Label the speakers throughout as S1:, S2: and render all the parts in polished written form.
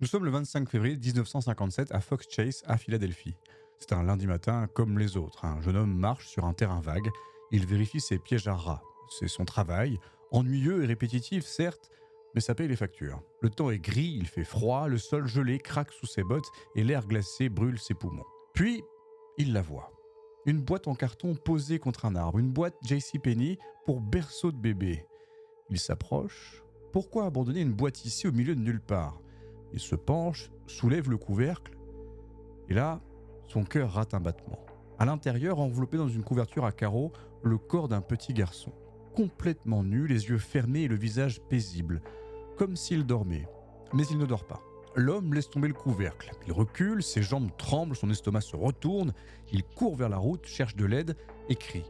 S1: Nous sommes le 25 février 1957 à Fox Chase, à Philadelphie. C'est un lundi matin comme les autres. Un jeune homme marche sur un terrain vague. Il vérifie ses pièges à rats. C'est son travail, ennuyeux et répétitif certes, mais ça paye les factures. Le temps est gris, il fait froid, le sol gelé craque sous ses bottes et l'air glacé brûle ses poumons. Puis, il la voit. Une boîte en carton posée contre un arbre, une boîte JCPenney pour berceau de bébé. Il s'approche. Pourquoi abandonner une boîte ici au milieu de nulle part ? Il se penche, soulève le couvercle, et là, son cœur rate un battement. À l'intérieur, enveloppé dans une couverture à carreaux, le corps d'un petit garçon. Complètement nu, les yeux fermés et le visage paisible, comme s'il dormait. Mais il ne dort pas. L'homme laisse tomber le couvercle. Il recule, ses jambes tremblent, son estomac se retourne. Il court vers la route, cherche de l'aide et crie.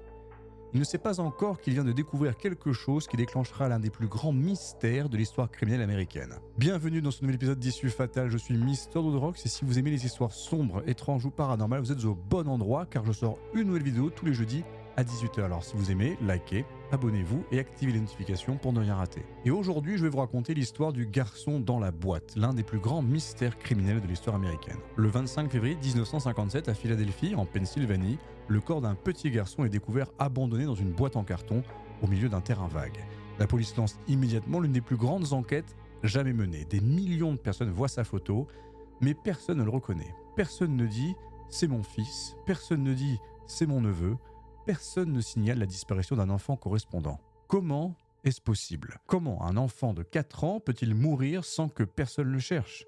S1: Il ne sait pas encore qu'il vient de découvrir quelque chose qui déclenchera l'un des plus grands mystères de l'histoire criminelle américaine. Bienvenue dans ce nouvel épisode d'Issue Fatale, je suis Mister Dodrox et si vous aimez les histoires sombres, étranges ou paranormales, vous êtes au bon endroit car je sors une nouvelle vidéo tous les jeudis à 18h. Alors si vous aimez, likez, abonnez-vous et activez les notifications pour ne rien rater. Et aujourd'hui, je vais vous raconter l'histoire du garçon dans la boîte, l'un des plus grands mystères criminels de l'histoire américaine. Le 25 février 1957 à Philadelphie, en Pennsylvanie, le corps d'un petit garçon est découvert abandonné dans une boîte en carton au milieu d'un terrain vague. La police lance immédiatement l'une des plus grandes enquêtes jamais menées. Des millions de personnes voient sa photo, mais personne ne le reconnaît. Personne ne dit « c'est mon fils », personne ne dit « c'est mon neveu », personne ne signale la disparition d'un enfant correspondant. Comment est-ce possible ? Comment un enfant de 4 ans peut-il mourir sans que personne le cherche ?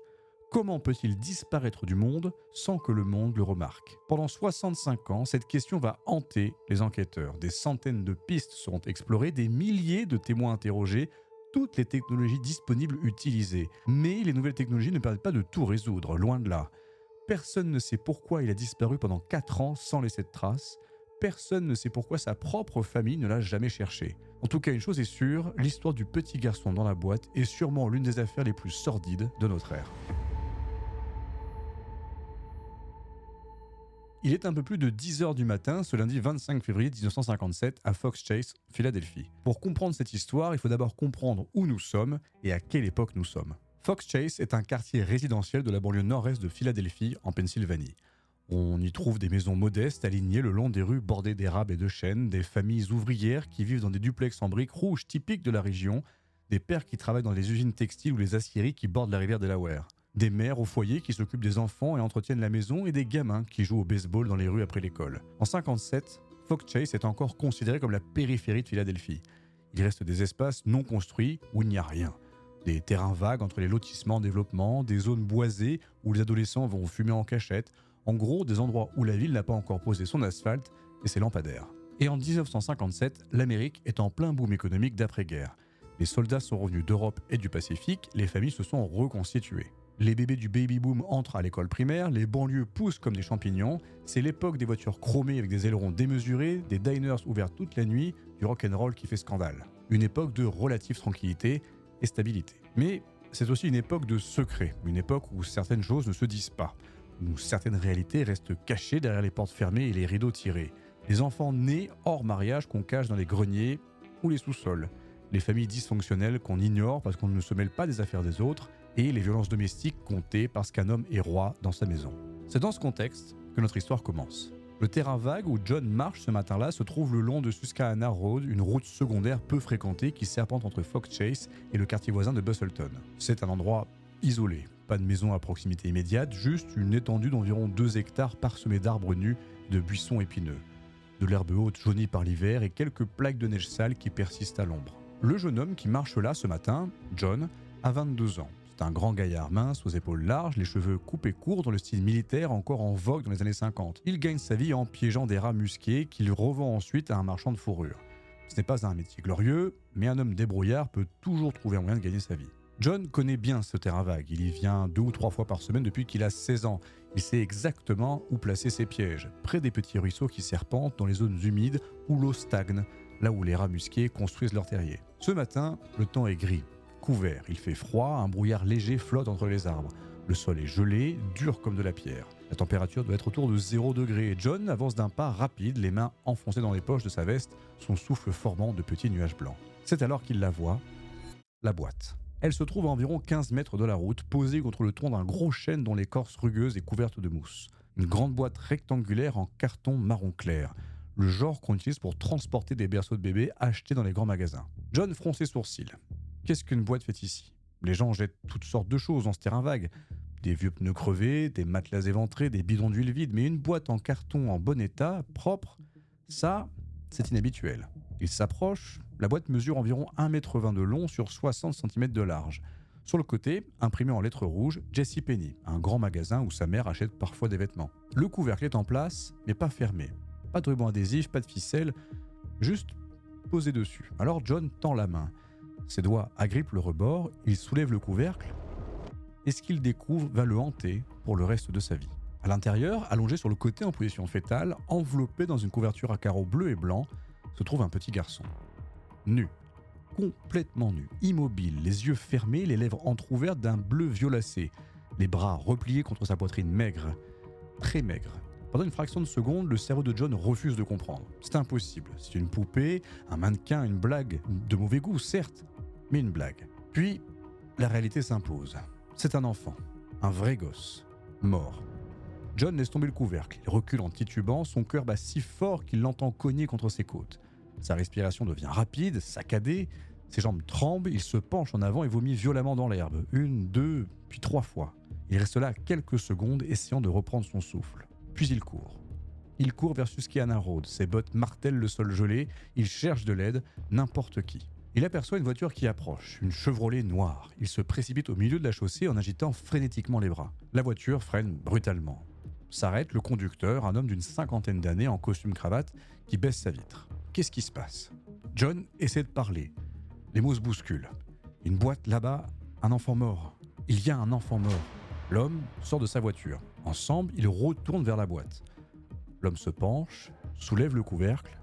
S1: Comment peut-il disparaître du monde sans que le monde le remarque ? Pendant 65 ans, cette question va hanter les enquêteurs. Des centaines de pistes seront explorées, des milliers de témoins interrogés, toutes les technologies disponibles utilisées. Mais les nouvelles technologies ne permettent pas de tout résoudre, loin de là. Personne ne sait pourquoi il a disparu pendant 4 ans sans laisser de traces. Personne ne sait pourquoi sa propre famille ne l'a jamais cherché. En tout cas, une chose est sûre, l'histoire du petit garçon dans la boîte est sûrement l'une des affaires les plus sordides de notre ère. Il est un peu plus de 10h du matin, ce lundi 25 février 1957, à Fox Chase, Philadelphie. Pour comprendre cette histoire, il faut d'abord comprendre où nous sommes et à quelle époque nous sommes. Fox Chase est un quartier résidentiel de la banlieue nord-est de Philadelphie, en Pennsylvanie. On y trouve des maisons modestes alignées le long des rues bordées d'érables et de chênes, des familles ouvrières qui vivent dans des duplex en briques rouges typiques de la région, des pères qui travaillent dans les usines textiles ou les aciéries qui bordent la rivière Delaware, des mères au foyer qui s'occupent des enfants et entretiennent la maison et des gamins qui jouent au baseball dans les rues après l'école. En 1957, Fox Chase est encore considéré comme la périphérie de Philadelphie. Il reste des espaces non construits où il n'y a rien. Des terrains vagues entre les lotissements en développement, des zones boisées où les adolescents vont fumer en cachette. En gros, des endroits où la ville n'a pas encore posé son asphalte et ses lampadaires. Et en 1957, l'Amérique est en plein boom économique d'après-guerre. Les soldats sont revenus d'Europe et du Pacifique, les familles se sont reconstituées. Les bébés du baby-boom entrent à l'école primaire, les banlieues poussent comme des champignons, c'est l'époque des voitures chromées avec des ailerons démesurés, des diners ouverts toute la nuit, du rock'n'roll qui fait scandale. Une époque de relative tranquillité et stabilité. Mais c'est aussi une époque de secret, une époque où certaines choses ne se disent pas, où certaines réalités restent cachées derrière les portes fermées et les rideaux tirés. Les enfants nés hors mariage qu'on cache dans les greniers ou les sous-sols. Les familles dysfonctionnelles qu'on ignore parce qu'on ne se mêle pas des affaires des autres et les violences domestiques comptées parce qu'un homme est roi dans sa maison. C'est dans ce contexte que notre histoire commence. Le terrain vague où John marche ce matin-là se trouve le long de Susquehanna Road, une route secondaire peu fréquentée qui serpente entre Fox Chase et le quartier voisin de Bustleton. C'est un endroit isolé, pas de maison à proximité immédiate, juste une étendue d'environ 2 hectares parsemée d'arbres nus et de buissons épineux. De l'herbe haute jaunie par l'hiver et quelques plaques de neige sale qui persistent à l'ombre. Le jeune homme qui marche là ce matin, John, a 22 ans. C'est un grand gaillard mince, aux épaules larges, les cheveux coupés courts dans le style militaire encore en vogue dans les années 50. Il gagne sa vie en piégeant des rats musqués qu'il revend ensuite à un marchand de fourrure. Ce n'est pas un métier glorieux, mais un homme débrouillard peut toujours trouver un moyen de gagner sa vie. John connaît bien ce terrain vague, il y vient 2 ou 3 fois par semaine depuis qu'il a 16 ans. Il sait exactement où placer ses pièges, près des petits ruisseaux qui serpentent dans les zones humides où l'eau stagne, là où les rats musqués construisent leurs terriers. Ce matin, le temps est gris, couvert, il fait froid, un brouillard léger flotte entre les arbres. Le sol est gelé, dur comme de la pierre. La température doit être autour de 0 degré et John avance d'un pas rapide, les mains enfoncées dans les poches de sa veste, son souffle formant de petits nuages blancs. C'est alors qu'il la voit, la boîte. Elle se trouve à environ 15 mètres de la route, posée contre le tronc d'un gros chêne dont l'écorce rugueuse est couverte de mousse. Une grande boîte rectangulaire en carton marron clair, le genre qu'on utilise pour transporter des berceaux de bébés achetés dans les grands magasins. John fronce ses sourcils. Qu'est-ce qu'une boîte fait ici? Les gens jettent toutes sortes de choses dans ce terrain vague. Des vieux pneus crevés, des matelas éventrés, des bidons d'huile vide, mais une boîte en carton en bon état, propre, ça, c'est inhabituel. Il s'approche, la boîte mesure environ 1,20 m de long sur 60 cm de large. Sur le côté, imprimé en lettres rouges, JCPenney, un grand magasin où sa mère achète parfois des vêtements. Le couvercle est en place, mais pas fermé. Pas de ruban adhésif, pas de ficelle, juste posé dessus. Alors John tend la main. Ses doigts agrippent le rebord, il soulève le couvercle, et ce qu'il découvre va le hanter pour le reste de sa vie. À l'intérieur, allongé sur le côté en position fétale, enveloppé dans une couverture à carreaux bleus et blancs, se trouve un petit garçon. Nu, complètement nu, immobile, les yeux fermés, les lèvres entr'ouvertes d'un bleu violacé, les bras repliés contre sa poitrine maigre, très maigre. Pendant une fraction de seconde, le cerveau de John refuse de comprendre. C'est impossible. C'est une poupée, un mannequin, une blague, de mauvais goût, certes, mais une blague. Puis, la réalité s'impose. C'est un enfant, un vrai gosse, mort. John laisse tomber le couvercle, il recule en titubant, son cœur bat si fort qu'il l'entend cogner contre ses côtes. Sa respiration devient rapide, saccadée, ses jambes tremblent, il se penche en avant et vomit violemment dans l'herbe, 1, 2, puis 3 fois. Il reste là quelques secondes, essayant de reprendre son souffle. Puis il court. Il court vers Susquehanna Road, ses bottes martèlent le sol gelé, il cherche de l'aide, n'importe qui. Il aperçoit une voiture qui approche, une Chevrolet noire. Il se précipite au milieu de la chaussée en agitant frénétiquement les bras. La voiture freine brutalement. S'arrête le conducteur, un homme d'une 50aine d'années en costume cravate, qui baisse sa vitre. Qu'est-ce qui se passe? John essaie de parler. Les mots se bousculent. Une boîte là-bas, un enfant mort. Il y a un enfant mort. L'homme sort de sa voiture. Ensemble, ils retournent vers la boîte. L'homme se penche, soulève le couvercle.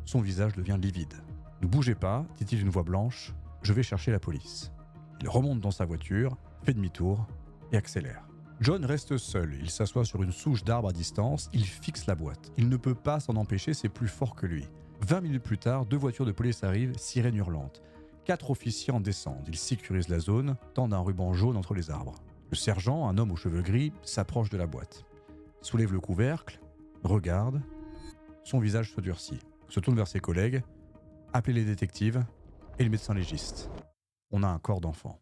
S1: Son visage devient livide. « Ne bougez pas, dit-il d'une voix blanche, je vais chercher la police. » Il remonte dans sa voiture, fait demi-tour et accélère. John reste seul, il s'assoit sur une souche d'arbre à distance, il fixe la boîte. Il ne peut pas s'en empêcher, c'est plus fort que lui. 20 minutes plus tard, 2 voitures de police arrivent, sirène hurlante. 4 officiers en descendent, ils sécurisent la zone, tendent un ruban jaune entre les arbres. Le sergent, un homme aux cheveux gris, s'approche de la boîte. Soulève le couvercle, regarde, son visage se durcit. Se tourne vers ses collègues, appelez les détectives et le médecin légiste. On a un corps d'enfant.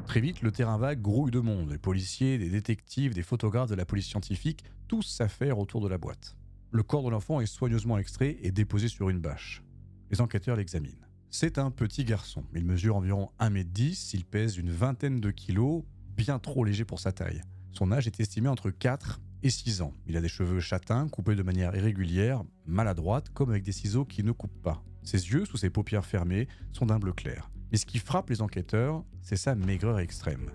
S1: Très vite, le terrain vague grouille de monde. Des policiers, des détectives, des photographes de la police scientifique, tous s'affairent autour de la boîte. Le corps de l'enfant est soigneusement extrait et déposé sur une bâche. Les enquêteurs l'examinent. C'est un petit garçon. Il mesure environ 1,10 m, il pèse une vingtaine de kilos, bien trop léger pour sa taille. Son âge est estimé entre 4 et 6 ans. Il a des cheveux châtains, coupés de manière irrégulière, maladroite, comme avec des ciseaux qui ne coupent pas. Ses yeux, sous ses paupières fermées, sont d'un bleu clair. Mais ce qui frappe les enquêteurs, c'est sa maigreur extrême.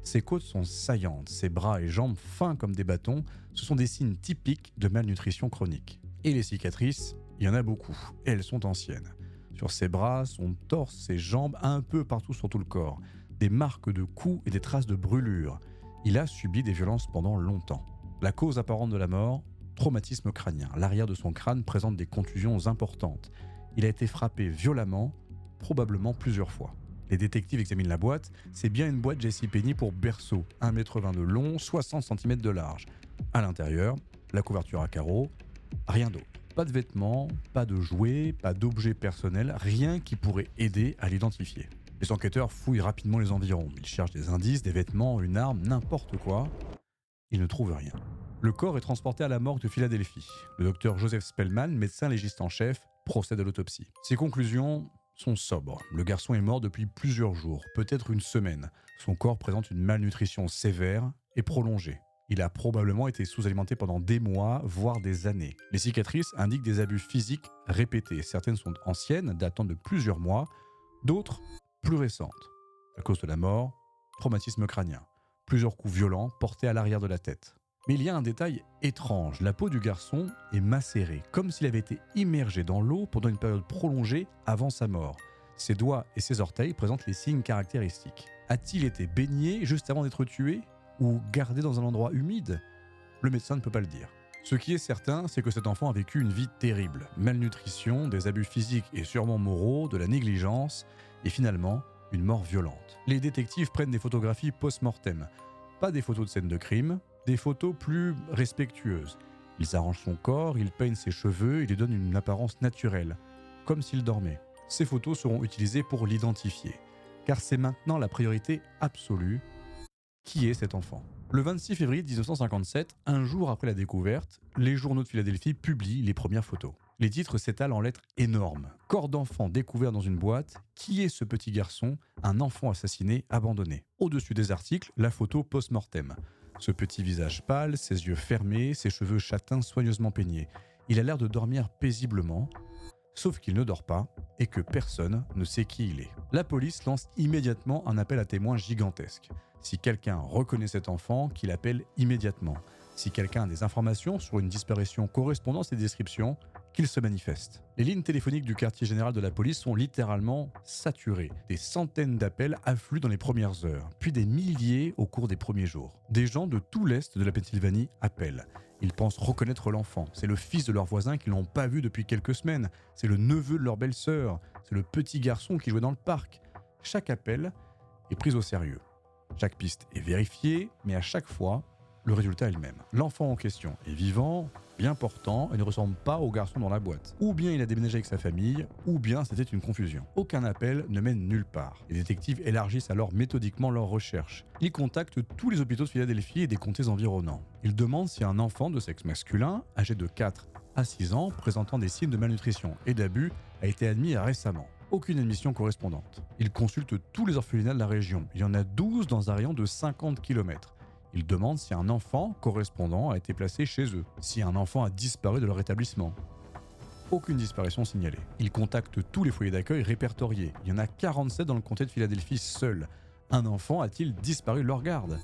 S1: Ses côtes sont saillantes, ses bras et jambes fins comme des bâtons, ce sont des signes typiques de malnutrition chronique. Et les cicatrices, il y en a beaucoup, et elles sont anciennes. Sur ses bras, son torse, ses jambes, un peu partout sur tout le corps. Des marques de coups et des traces de brûlures. Il a subi des violences pendant longtemps. La cause apparente de la mort, traumatisme crânien. L'arrière de son crâne présente des contusions importantes. Il a été frappé violemment, probablement plusieurs fois. Les détectives examinent la boîte. C'est bien une boîte JCPenney pour berceau, 1,20 m de long, 60 cm de large. À l'intérieur, la couverture à carreaux, rien d'autre. Pas de vêtements, pas de jouets, pas d'objets personnels, rien qui pourrait aider à l'identifier. Les enquêteurs fouillent rapidement les environs. Ils cherchent des indices, des vêtements, une arme, n'importe quoi. Ils ne trouvent rien. Le corps est transporté à la morgue de Philadelphie. Le docteur Joseph Spellman, médecin légiste en chef, procède à l'autopsie. Ses conclusions sont sobres. Le garçon est mort depuis plusieurs jours, peut-être une semaine. Son corps présente une malnutrition sévère et prolongée. Il a probablement été sous-alimenté pendant des mois, voire des années. Les cicatrices indiquent des abus physiques répétés. Certaines sont anciennes, datant de plusieurs mois, d'autres plus récentes. À cause de la mort, traumatisme crânien. Plusieurs coups violents portés à l'arrière de la tête. Mais il y a un détail étrange. La peau du garçon est macérée, comme s'il avait été immergé dans l'eau pendant une période prolongée avant sa mort. Ses doigts et ses orteils présentent les signes caractéristiques. A-t-il été baigné juste avant d'être tué? Ou gardé dans un endroit humide? Le médecin ne peut pas le dire. Ce qui est certain, c'est que cet enfant a vécu une vie terrible. Malnutrition, des abus physiques et sûrement moraux, de la négligence, et finalement, une mort violente. Les détectives prennent des photographies post-mortem. Pas des photos de scènes de crime, des photos plus respectueuses. Ils arrangent son corps, ils peignent ses cheveux, ils lui donnent une apparence naturelle, comme s'il dormait. Ces photos seront utilisées pour l'identifier, car c'est maintenant la priorité absolue. Qui est cet enfant ? Le 26 février 1957, un jour après la découverte, les journaux de Philadelphie publient les premières photos. Les titres s'étalent en lettres énormes. Corps d'enfant découvert dans une boîte. Qui est ce petit garçon ? Un enfant assassiné, abandonné. Au-dessus des articles, la photo post-mortem. Ce petit visage pâle, ses yeux fermés, ses cheveux châtains soigneusement peignés. Il a l'air de dormir paisiblement, sauf qu'il ne dort pas et que personne ne sait qui il est. La police lance immédiatement un appel à témoins gigantesque. Si quelqu'un reconnaît cet enfant, qu'il appelle immédiatement. Si quelqu'un a des informations sur une disparition correspondant à ces descriptions, qu'il se manifeste. Les lignes téléphoniques du quartier général de la police sont littéralement saturées. Des centaines d'appels affluent dans les premières heures, puis des milliers au cours des premiers jours. Des gens de tout l'est de la Pennsylvanie appellent. Ils pensent reconnaître l'enfant. C'est le fils de leur voisin qu'ils n'ont pas vu depuis quelques semaines. C'est le neveu de leur belle-sœur. C'est le petit garçon qui jouait dans le parc. Chaque appel est pris au sérieux. Chaque piste est vérifiée, mais à chaque fois, le résultat est le même. L'enfant en question est vivant, bien portant et ne ressemble pas au garçon dans la boîte. Ou bien il a déménagé avec sa famille, ou bien c'était une confusion. Aucun appel ne mène nulle part. Les détectives élargissent alors méthodiquement leurs recherches. Ils contactent tous les hôpitaux de Philadelphie et des comtés environnants. Ils demandent si un enfant de sexe masculin, âgé de 4 à 6 ans, présentant des signes de malnutrition et d'abus, a été admis récemment. Aucune admission correspondante. Ils consultent tous les orphelinats de la région. Il y en a 12 dans un rayon de 50 km. Ils demandent si un enfant correspondant a été placé chez eux, si un enfant a disparu de leur établissement. Aucune disparition signalée. Ils contactent tous les foyers d'accueil répertoriés. Il y en a 47 dans le comté de Philadelphie seul. Un enfant a-t-il disparu de leur garde ?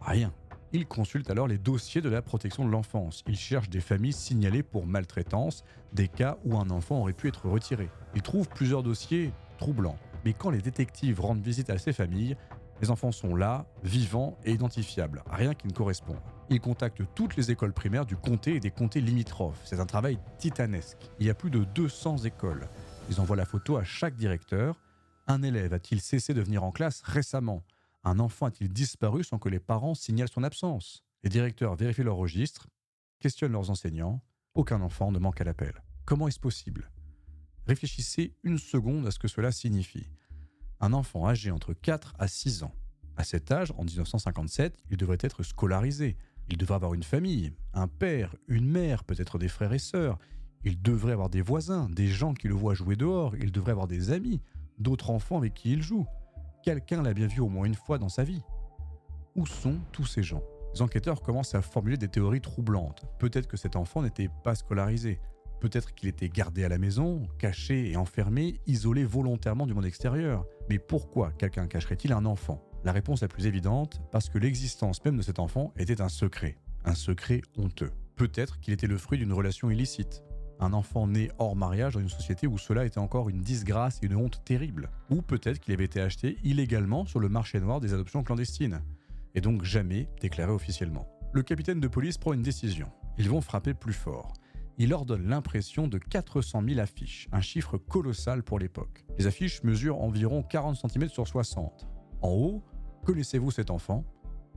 S1: Rien. Ils consultent alors les dossiers de la protection de l'enfance. Ils cherchent des familles signalées pour maltraitance, des cas où un enfant aurait pu être retiré. Ils trouvent plusieurs dossiers troublants. Mais quand les détectives rendent visite à ces familles, les enfants sont là, vivants et identifiables, rien qui ne correspond. Ils contactent toutes les écoles primaires du comté et des comtés limitrophes. C'est un travail titanesque. Il y a plus de 200 écoles. Ils envoient la photo à chaque directeur. Un élève a-t-il cessé de venir en classe récemment ? Un enfant a-t-il disparu sans que les parents signalent son absence ? Les directeurs vérifient leurs registres, questionnent leurs enseignants. Aucun enfant ne manque à l'appel. Comment est-ce possible ? Réfléchissez une seconde à ce que cela signifie. Un enfant âgé entre 4 à 6 ans. À cet âge, en 1957, il devrait être scolarisé. Il devrait avoir une famille, un père, une mère, peut-être des frères et sœurs. Il devrait avoir des voisins, des gens qui le voient jouer dehors. Il devrait avoir des amis, d'autres enfants avec qui il joue. Quelqu'un l'a bien vu au moins une fois dans sa vie. Où sont tous ces gens ? Les enquêteurs commencent à formuler des théories troublantes. Peut-être que cet enfant n'était pas scolarisé. Peut-être qu'il était gardé à la maison, caché et enfermé, isolé volontairement du monde extérieur. Mais pourquoi quelqu'un cacherait-il un enfant ? La réponse la plus évidente, parce que l'existence même de cet enfant était un secret honteux. Peut-être qu'il était le fruit d'une relation illicite. Un enfant né hors mariage dans une société où cela était encore une disgrâce et une honte terrible. Ou peut-être qu'il avait été acheté illégalement sur le marché noir des adoptions clandestines, et donc jamais déclaré officiellement. Le capitaine de police prend une décision. Ils vont frapper plus fort. Il leur donne l'impression de 400 000 affiches, un chiffre colossal pour l'époque. Les affiches mesurent environ 40 cm sur 60. En haut, connaissez-vous cet enfant ?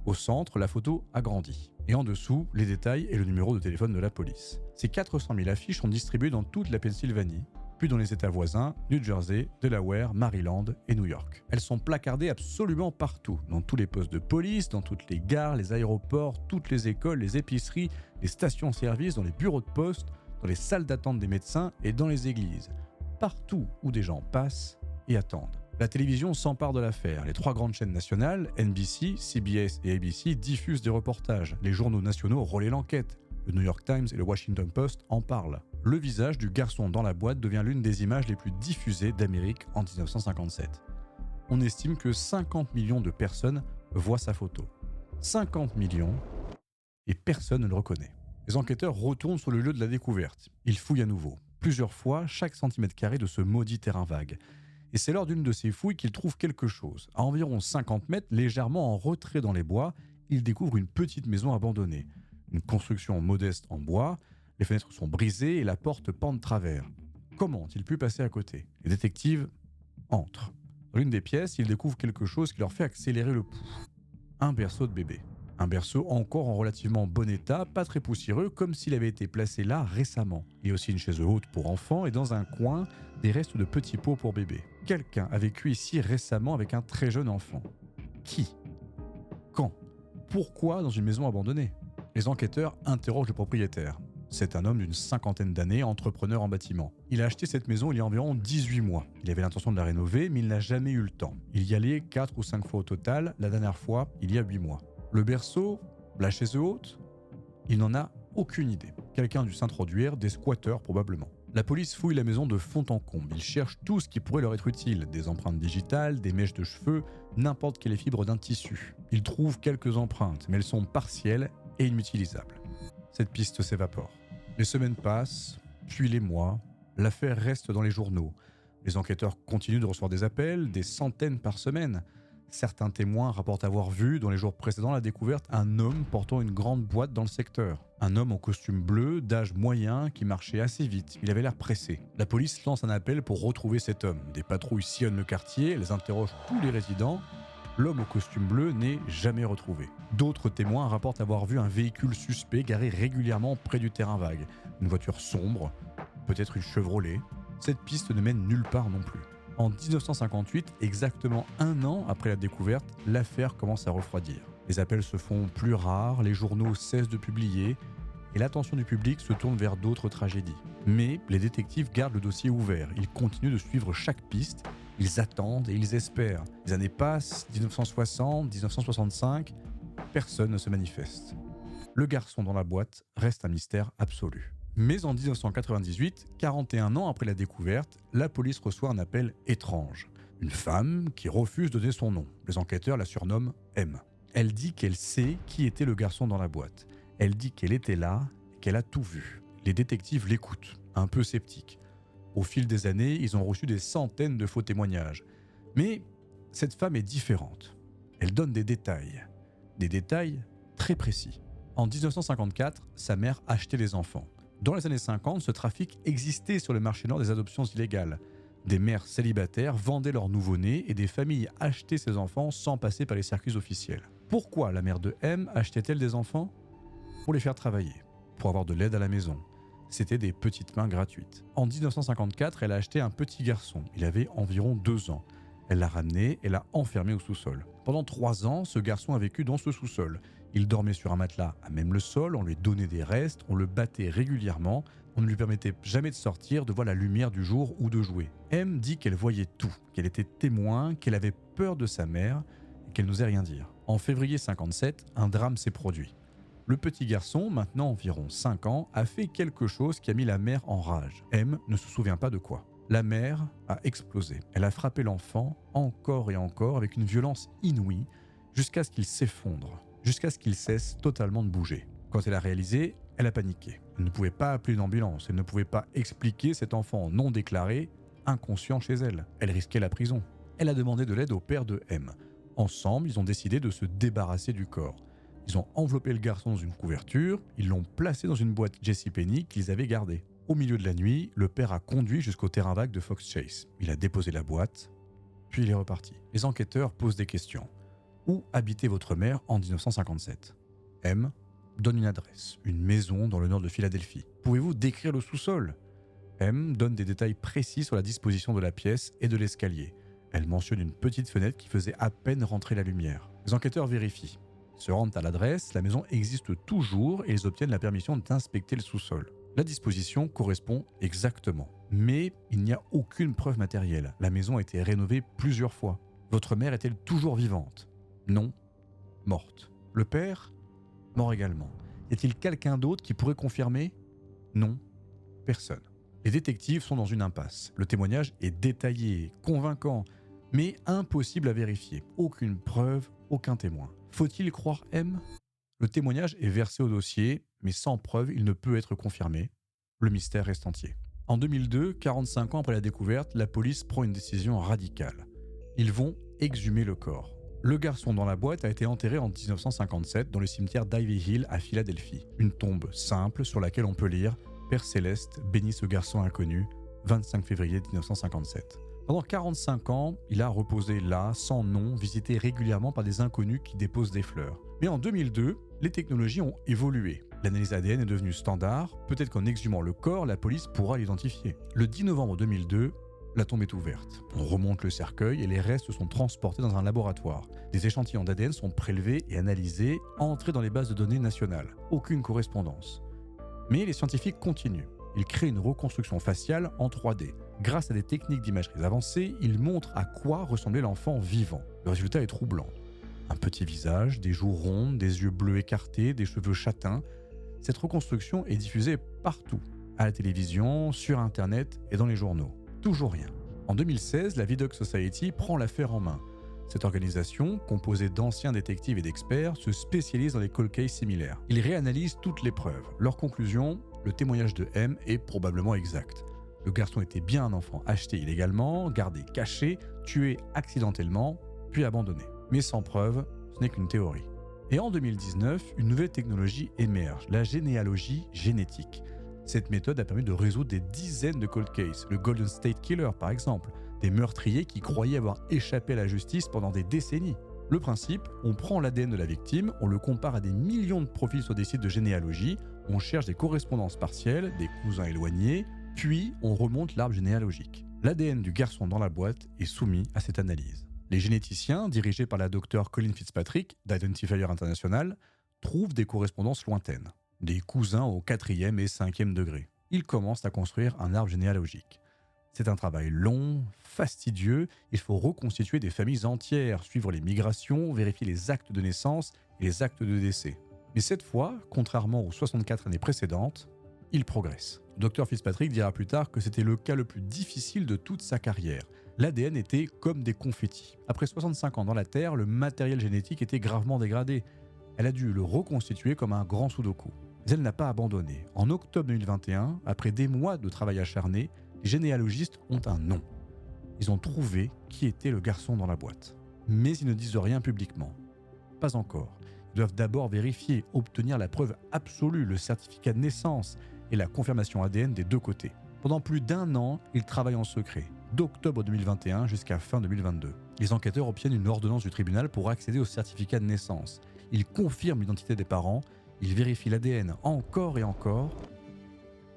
S1: Au centre, la photo agrandie. Et en dessous, les détails et le numéro de téléphone de la police. Ces 400 000 affiches sont distribuées dans toute la Pennsylvanie, puis dans les États voisins, New Jersey, Delaware, Maryland et New York. Elles sont placardées absolument partout, dans tous les postes de police, dans toutes les gares, les aéroports, toutes les écoles, les épiceries, les stations-service, dans les bureaux de poste, dans les salles d'attente des médecins et dans les églises. Partout où des gens passent et attendent. La télévision s'empare de l'affaire. Les 3 grandes chaînes nationales, NBC, CBS et ABC, diffusent des reportages. Les journaux nationaux relaient l'enquête. Le New York Times et le Washington Post en parlent. Le visage du garçon dans la boîte devient l'une des images les plus diffusées d'Amérique en 1957. On estime que 50 millions de personnes voient sa photo. 50 millions, et personne ne le reconnaît. Les enquêteurs retournent sur le lieu de la découverte. Ils fouillent à nouveau. Plusieurs fois, chaque centimètre carré de ce maudit terrain vague. Et c'est lors d'une de ces fouilles qu'ils trouvent quelque chose. À environ 50 mètres, légèrement en retrait dans les bois, ils découvrent une petite maison abandonnée. Une construction modeste en bois, les fenêtres sont brisées et la porte pend de travers. Comment ont-ils pu passer à côté ? Les détectives entrent. Dans l'une des pièces, ils découvrent quelque chose qui leur fait accélérer le pouls. Un berceau de bébé. Un berceau encore en relativement bon état, pas très poussiéreux, comme s'il avait été placé là récemment. Il y a aussi une chaise haute pour enfants et dans un coin, des restes de petits pots pour bébés. Quelqu'un a vécu ici récemment avec un très jeune enfant. Qui? Quand? Pourquoi dans une maison abandonnée? Les enquêteurs interrogent le propriétaire. C'est un homme d'une cinquantaine d'années, entrepreneur en bâtiment. Il a acheté cette maison il y a environ 18 mois. Il avait l'intention de la rénover, mais il n'a jamais eu le temps. Il y allait 4 ou 5 fois au total, la dernière fois, il y a 8 mois. Le berceau, la chaise haute, il n'en a aucune idée. Quelqu'un a dû s'introduire, des squatteurs probablement. La police fouille la maison de fond en comble. Ils cherchent tout ce qui pourrait leur être utile. Des empreintes digitales, des mèches de cheveux, n'importe quelle fibre d'un tissu. Ils trouvent quelques empreintes, mais elles sont partielles et inutilisables. Cette piste s'évapore. Les semaines passent, puis les mois. L'affaire reste dans les journaux. Les enquêteurs continuent de recevoir des appels, des centaines par semaine. Certains témoins rapportent avoir vu, dans les jours précédents, la découverte, un homme portant une grande boîte dans le secteur. Un homme en costume bleu, d'âge moyen, qui marchait assez vite. Il avait l'air pressé. La police lance un appel pour retrouver cet homme. Des patrouilles sillonnent le quartier, elles interrogent tous les résidents. L'homme au costume bleu n'est jamais retrouvé. D'autres témoins rapportent avoir vu un véhicule suspect garé régulièrement près du terrain vague. Une voiture sombre, peut-être une Chevrolet. Cette piste ne mène nulle part non plus. En 1958, exactement un an après la découverte, l'affaire commence à refroidir. Les appels se font plus rares, les journaux cessent de publier et l'attention du public se tourne vers d'autres tragédies. Mais les détectives gardent le dossier ouvert. Ils continuent de suivre chaque piste. Ils attendent et ils espèrent. Les années passent, 1960, 1965, personne ne se manifeste. Le garçon dans la boîte reste un mystère absolu. Mais en 1998, 41 ans après la découverte, la police reçoit un appel étrange. Une femme qui refuse de donner son nom. Les enquêteurs la surnomment M. Elle dit qu'elle sait qui était le garçon dans la boîte. Elle dit qu'elle était là et qu'elle a tout vu. Les détectives l'écoutent, un peu sceptiques. Au fil des années, ils ont reçu des centaines de faux témoignages. Mais cette femme est différente. Elle donne des détails très précis. En 1954, sa mère achetait des enfants. Dans les années 50, ce trafic existait sur le marché noir des adoptions illégales. Des mères célibataires vendaient leurs nouveau-nés et des familles achetaient ces enfants sans passer par les circuits officiels. Pourquoi la mère de M achetait-elle des enfants? Pour les faire travailler, pour avoir de l'aide à la maison. C'était des petites mains gratuites. En 1954, elle a acheté un petit garçon. Il avait environ 2 ans. Elle l'a ramené et l'a enfermé au sous-sol. Pendant 3 ans, ce garçon a vécu dans ce sous-sol. Il dormait sur un matelas à même le sol, on lui donnait des restes, on le battait régulièrement, on ne lui permettait jamais de sortir, de voir la lumière du jour ou de jouer. M dit qu'elle voyait tout, qu'elle était témoin, qu'elle avait peur de sa mère et qu'elle n'osait rien dire. En février 57, un drame s'est produit. Le petit garçon, maintenant environ 5 ans, a fait quelque chose qui a mis la mère en rage. M ne se souvient pas de quoi. La mère a explosé. Elle a frappé l'enfant encore et encore avec une violence inouïe jusqu'à ce qu'il s'effondre, jusqu'à ce qu'il cesse totalement de bouger. Quand elle a réalisé, elle a paniqué. Elle ne pouvait pas appeler une ambulance, elle ne pouvait pas expliquer cet enfant non déclaré, inconscient chez elle. Elle risquait la prison. Elle a demandé de l'aide au père de M. Ensemble, ils ont décidé de se débarrasser du corps. Ils ont enveloppé le garçon dans une couverture, ils l'ont placé dans une boîte JCPenney qu'ils avaient gardée. Au milieu de la nuit, le père a conduit jusqu'au terrain vague de Fox Chase. Il a déposé la boîte, puis il est reparti. Les enquêteurs posent des questions. Où habitait votre mère en 1957? M donne une adresse, une maison dans le nord de Philadelphie. Pouvez-vous décrire le sous-sol? M donne des détails précis sur la disposition de la pièce et de l'escalier. Elle mentionne une petite fenêtre qui faisait à peine rentrer la lumière. Les enquêteurs vérifient. Ils se rendent à l'adresse, la maison existe toujours et ils obtiennent la permission d'inspecter le sous-sol. La disposition correspond exactement. Mais il n'y a aucune preuve matérielle. La maison a été rénovée plusieurs fois. Votre mère est-elle toujours vivante? Non, morte. Le père? Mort également. Y a-t-il quelqu'un d'autre qui pourrait confirmer? Non, personne. Les détectives sont dans une impasse. Le témoignage est détaillé, convaincant, mais impossible à vérifier. Aucune preuve, aucun témoin. Faut-il croire M? Le témoignage est versé au dossier, mais sans preuve, il ne peut être confirmé. Le mystère reste entier. En 2002, 45 ans après la découverte, la police prend une décision radicale. Ils vont exhumer le corps. Le garçon dans la boîte a été enterré en 1957 dans le cimetière d'Ivy Hill à Philadelphie. Une tombe simple sur laquelle on peut lire « Père Céleste, bénis ce garçon inconnu, 25 février 1957 ». Pendant 45 ans, il a reposé là, sans nom, visité régulièrement par des inconnus qui déposent des fleurs. Mais en 2002, les technologies ont évolué. L'analyse ADN est devenue standard, peut-être qu'en exhumant le corps, la police pourra l'identifier. Le 10 novembre 2002, la tombe est ouverte. On remonte le cercueil et les restes sont transportés dans un laboratoire. Des échantillons d'ADN sont prélevés et analysés, entrés dans les bases de données nationales. Aucune correspondance. Mais les scientifiques continuent. Ils créent une reconstruction faciale en 3D. Grâce à des techniques d'imagerie avancées, ils montrent à quoi ressemblait l'enfant vivant. Le résultat est troublant. Un petit visage, des joues rondes, des yeux bleus écartés, des cheveux châtains. Cette reconstruction est diffusée partout, à la télévision, sur Internet et dans les journaux. Toujours rien. En 2016, la Vidocq Society prend l'affaire en main. Cette organisation, composée d'anciens détectives et d'experts, se spécialise dans les cold cases similaires. Ils réanalysent toutes les preuves. Leur conclusion, le témoignage de M est probablement exact. Le garçon était bien un enfant acheté illégalement, gardé caché, tué accidentellement, puis abandonné. Mais sans preuve, ce n'est qu'une théorie. Et en 2019, une nouvelle technologie émerge, la généalogie génétique. Cette méthode a permis de résoudre des dizaines de cold cases, le Golden State Killer par exemple, des meurtriers qui croyaient avoir échappé à la justice pendant des décennies. Le principe, on prend l'ADN de la victime, on le compare à des millions de profils sur des sites de généalogie, on cherche des correspondances partielles, des cousins éloignés, puis on remonte l'arbre généalogique. L'ADN du garçon dans la boîte est soumis à cette analyse. Les généticiens, dirigés par la docteure Colin Fitzpatrick d'Identifier International, trouvent des correspondances lointaines, des cousins au 4e et 5e degré. Ils commencent à construire un arbre généalogique. C'est un travail long, fastidieux, il faut reconstituer des familles entières, suivre les migrations, vérifier les actes de naissance et les actes de décès. Mais cette fois, contrairement aux 64 années précédentes, il progresse. Dr Fitzpatrick dira plus tard que c'était le cas le plus difficile de toute sa carrière. L'ADN était comme des confettis. Après 65 ans dans la Terre, le matériel génétique était gravement dégradé. Elle a dû le reconstituer comme un grand sudoku. Mais elle n'a pas abandonné. En octobre 2021, après des mois de travail acharné, les généalogistes ont un nom. Ils ont trouvé qui était le garçon dans la boîte. Mais ils ne disent rien publiquement. Pas encore. Ils doivent d'abord vérifier, obtenir la preuve absolue, le certificat de naissance et la confirmation ADN des deux côtés. Pendant plus d'1 an, ils travaillent en secret, d'octobre 2021 jusqu'à fin 2022. Les enquêteurs obtiennent une ordonnance du tribunal pour accéder au certificat de naissance. Ils confirment l'identité des parents, ils vérifient l'ADN encore et encore.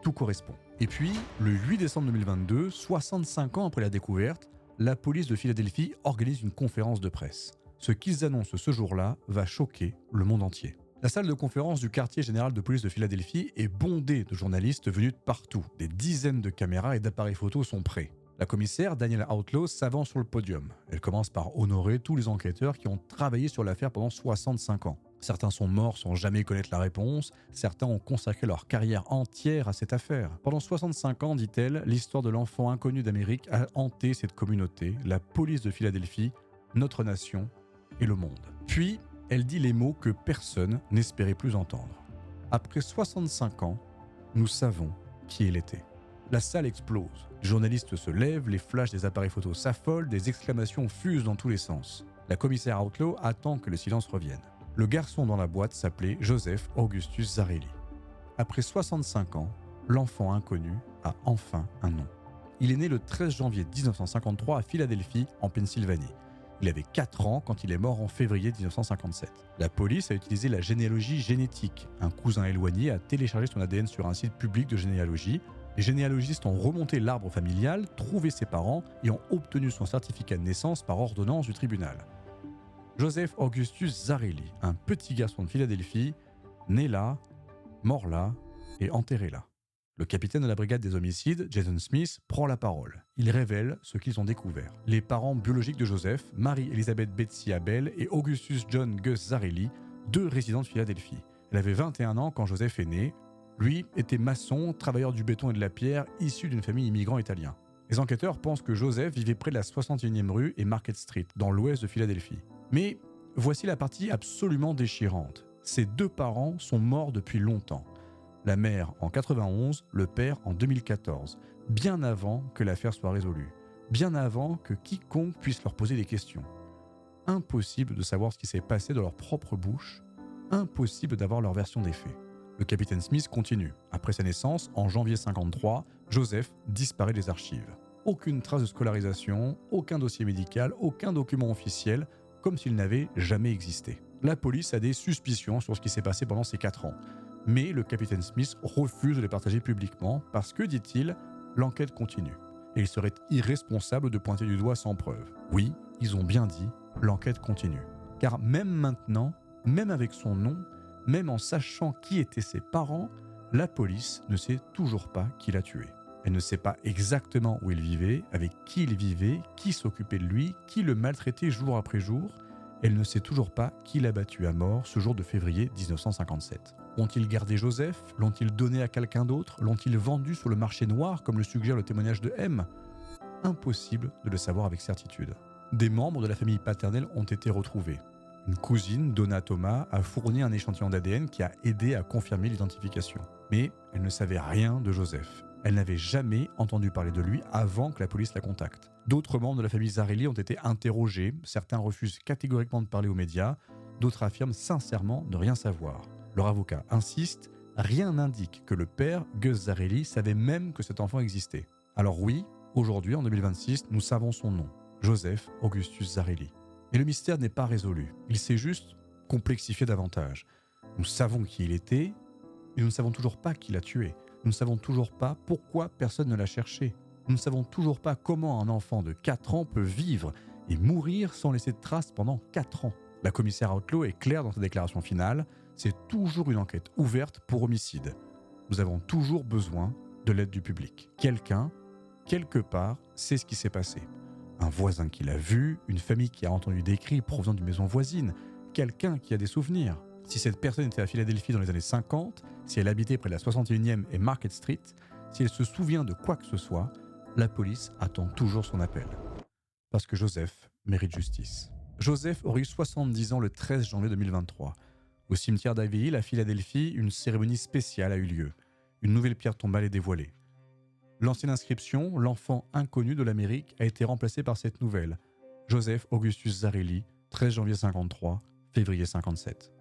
S1: Tout correspond. Et puis, le 8 décembre 2022, 65 ans après la découverte, la police de Philadelphie organise une conférence de presse. Ce qu'ils annoncent ce jour-là va choquer le monde entier. La salle de conférence du quartier général de police de Philadelphie est bondée de journalistes venus de partout. Des dizaines de caméras et d'appareils photos sont prêts. La commissaire Danielle Outlaw s'avance sur le podium. Elle commence par honorer tous les enquêteurs qui ont travaillé sur l'affaire pendant 65 ans. Certains sont morts sans jamais connaître la réponse, certains ont consacré leur carrière entière à cette affaire. Pendant 65 ans, dit-elle, l'histoire de l'enfant inconnu d'Amérique a hanté cette communauté, la police de Philadelphie, notre nation et le monde. Puis, elle dit les mots que personne n'espérait plus entendre. Après 65 ans, nous savons qui elle était. La salle explose. Les journalistes se lèvent, les flashs des appareils photos s'affolent, des exclamations fusent dans tous les sens. La commissaire Outlaw attend que le silence revienne. Le garçon dans la boîte s'appelait Joseph Augustus Zarelli. Après 65 ans, l'enfant inconnu a enfin un nom. Il est né le 13 janvier 1953 à Philadelphie, en Pennsylvanie. Il avait 4 ans quand il est mort en février 1957. La police a utilisé la généalogie génétique. Un cousin éloigné a téléchargé son ADN sur un site public de généalogie. Les généalogistes ont remonté l'arbre familial, trouvé ses parents et ont obtenu son certificat de naissance par ordonnance du tribunal. Joseph Augustus Zarelli, un petit garçon de Philadelphie, né là, mort là et enterré là. Le capitaine de la brigade des homicides, Jason Smith, prend la parole. Il révèle ce qu'ils ont découvert. Les parents biologiques de Joseph, Mary-Elizabeth Betsy Abel et Augustus John Gus Zarelli, 2 résidents de Philadelphie. Elle avait 21 ans quand Joseph est né. Lui était maçon, travailleur du béton et de la pierre, issu d'une famille immigrant italien. Les enquêteurs pensent que Joseph vivait près de la 61e rue et Market Street, dans l'ouest de Philadelphie. Mais voici la partie absolument déchirante. Ses 2 parents sont morts depuis longtemps. La mère en 91, le père en 2014, bien avant que l'affaire soit résolue, bien avant que quiconque puisse leur poser des questions. Impossible de savoir ce qui s'est passé dans leur propre bouche, impossible d'avoir leur version des faits. Le capitaine Smith continue. Après sa naissance, en janvier 53, Joseph disparaît des archives. Aucune trace de scolarisation, aucun dossier médical, aucun document officiel, comme s'il n'avait jamais existé. La police a des suspicions sur ce qui s'est passé pendant ces 4 ans. Mais le capitaine Smith refuse de les partager publiquement parce que, dit-il, l'enquête continue. Et il serait irresponsable de pointer du doigt sans preuve. Oui, ils ont bien dit, l'enquête continue. Car même maintenant, même avec son nom, même en sachant qui étaient ses parents, la police ne sait toujours pas qui l'a tué. Elle ne sait pas exactement où il vivait, avec qui il vivait, qui s'occupait de lui, qui le maltraitait jour après jour. Elle ne sait toujours pas qui l'a battu à mort ce jour de février 1957. Ont-ils gardé Joseph? L'ont-ils donné à quelqu'un d'autre? L'ont-ils vendu sur le marché noir, comme le suggère le témoignage de M? Impossible de le savoir avec certitude. Des membres de la famille paternelle ont été retrouvés. Une cousine, Donna Thomas, a fourni un échantillon d'ADN qui a aidé à confirmer l'identification. Mais elle ne savait rien de Joseph. Elle n'avait jamais entendu parler de lui avant que la police la contacte. D'autres membres de la famille Zarelli ont été interrogés. Certains refusent catégoriquement de parler aux médias. D'autres affirment sincèrement ne rien savoir. Leur avocat insiste, rien n'indique que le père, Gus Zarelli, savait même que cet enfant existait. Alors oui, aujourd'hui, en 2026, nous savons son nom, Joseph Augustus Zarelli. Mais le mystère n'est pas résolu. Il s'est juste complexifié davantage. Nous savons qui il était, mais nous ne savons toujours pas qui l'a tué. Nous ne savons toujours pas pourquoi personne ne l'a cherché. Nous ne savons toujours pas comment un enfant de 4 ans peut vivre et mourir sans laisser de traces pendant 4 ans. La commissaire Outlaw est claire dans sa déclaration finale, c'est toujours une enquête ouverte pour homicide. Nous avons toujours besoin de l'aide du public. Quelqu'un, quelque part, sait ce qui s'est passé. Un voisin qui l'a vu, une famille qui a entendu des cris provenant d'une maison voisine, quelqu'un qui a des souvenirs. Si cette personne était à Philadelphie dans les années 50, si elle habitait près de la 61e et Market Street, si elle se souvient de quoi que ce soit, la police attend toujours son appel. Parce que Joseph mérite justice. Joseph aurait eu 70 ans le 13 janvier 2023. Au cimetière d'Ivy Hill à Philadelphie, une cérémonie spéciale a eu lieu. Une nouvelle pierre tombale est dévoilée. L'ancienne inscription, l'enfant inconnu de l'Amérique, a été remplacée par cette nouvelle. Joseph Augustus Zarelli, 13 janvier 53, février 57.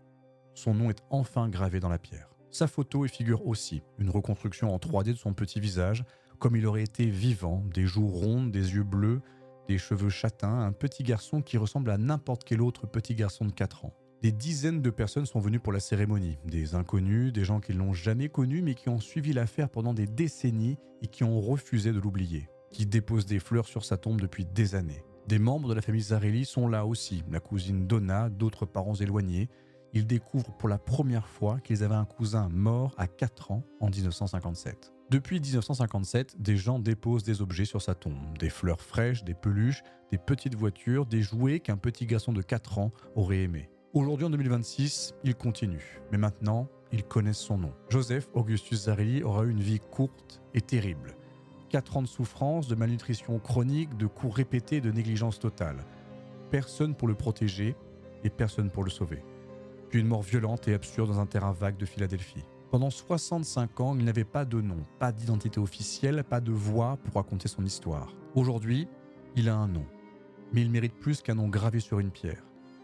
S1: Son nom est enfin gravé dans la pierre. Sa photo y figure aussi, une reconstruction en 3D de son petit visage, comme il aurait été vivant, des joues rondes, des yeux bleus, des cheveux châtains, un petit garçon qui ressemble à n'importe quel autre petit garçon de 4 ans. Des dizaines de personnes sont venues pour la cérémonie, des inconnus, des gens qui ne l'ont jamais connu mais qui ont suivi l'affaire pendant des décennies et qui ont refusé de l'oublier, qui déposent des fleurs sur sa tombe depuis des années. Des membres de la famille Zarelli sont là aussi, la cousine Donna, d'autres parents éloignés. Ils découvrent pour la première fois qu'ils avaient un cousin mort à 4 ans en 1957. Depuis 1957, des gens déposent des objets sur sa tombe, des fleurs fraîches, des peluches, des petites voitures, des jouets qu'un petit garçon de 4 ans aurait aimés. Aujourd'hui, en 2026, il continue. Mais maintenant, ils connaissent son nom. Joseph Augustus Zarelli aura eu une vie courte et terrible. 4 ans de souffrance, de malnutrition chronique, de coups répétés, de négligence totale. Personne pour le protéger et personne pour le sauver. Puis une mort violente et absurde dans un terrain vague de Philadelphie. Pendant 65 ans, il n'avait pas de nom, pas d'identité officielle, pas de voix pour raconter son histoire. Aujourd'hui, il a un nom. Mais il mérite plus qu'un nom gravé sur une pierre.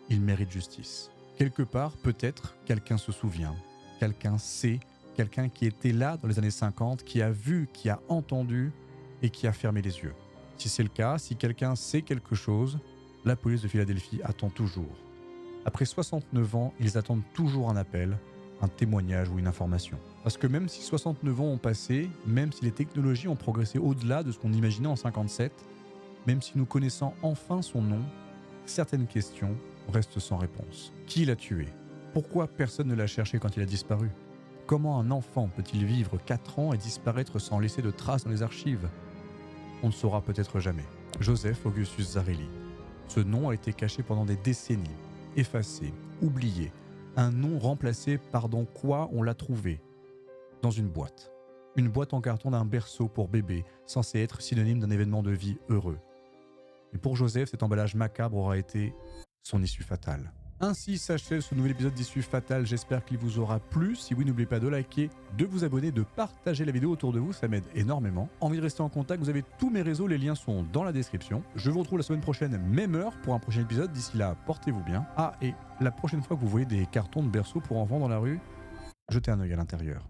S1: Il mérite justice. Quelque part, peut-être, quelqu'un se souvient, quelqu'un sait, quelqu'un qui était là dans les années 50, qui a vu, qui a entendu et qui a fermé les yeux. Si c'est le cas, si quelqu'un sait quelque chose, la police de Philadelphie attend toujours. Après 69 ans, ils attendent toujours un appel, un témoignage ou une information. Parce que même si 69 ans ont passé, même si les technologies ont progressé au-delà de ce qu'on imaginait en 57, même si nous connaissons enfin son nom, certaines questions restent sans réponse. Qui l'a tué? Pourquoi personne ne l'a cherché quand il a disparu? Comment un enfant peut-il vivre 4 ans et disparaître sans laisser de traces dans les archives? On ne saura peut-être jamais. Joseph Augustus Zarelli. Ce nom a été caché pendant des décennies, effacé, oublié. Un nom remplacé par dans quoi on l'a trouvé? Dans une boîte. Une boîte en carton d'un berceau pour bébé, censé être synonyme d'un événement de vie heureux. Et pour Joseph, cet emballage macabre aura été son issue fatale. Ainsi s'achève ce nouvel épisode d'Issue Fatale, j'espère qu'il vous aura plu. Si oui, n'oubliez pas de liker, de vous abonner, de partager la vidéo autour de vous, ça m'aide énormément. Envie de rester en contact, vous avez tous mes réseaux, les liens sont dans la description. Je vous retrouve la semaine prochaine, même heure, pour un prochain épisode. D'ici là, portez-vous bien. Ah, et la prochaine fois que vous voyez des cartons de berceau pour enfants dans la rue, jetez un œil à l'intérieur.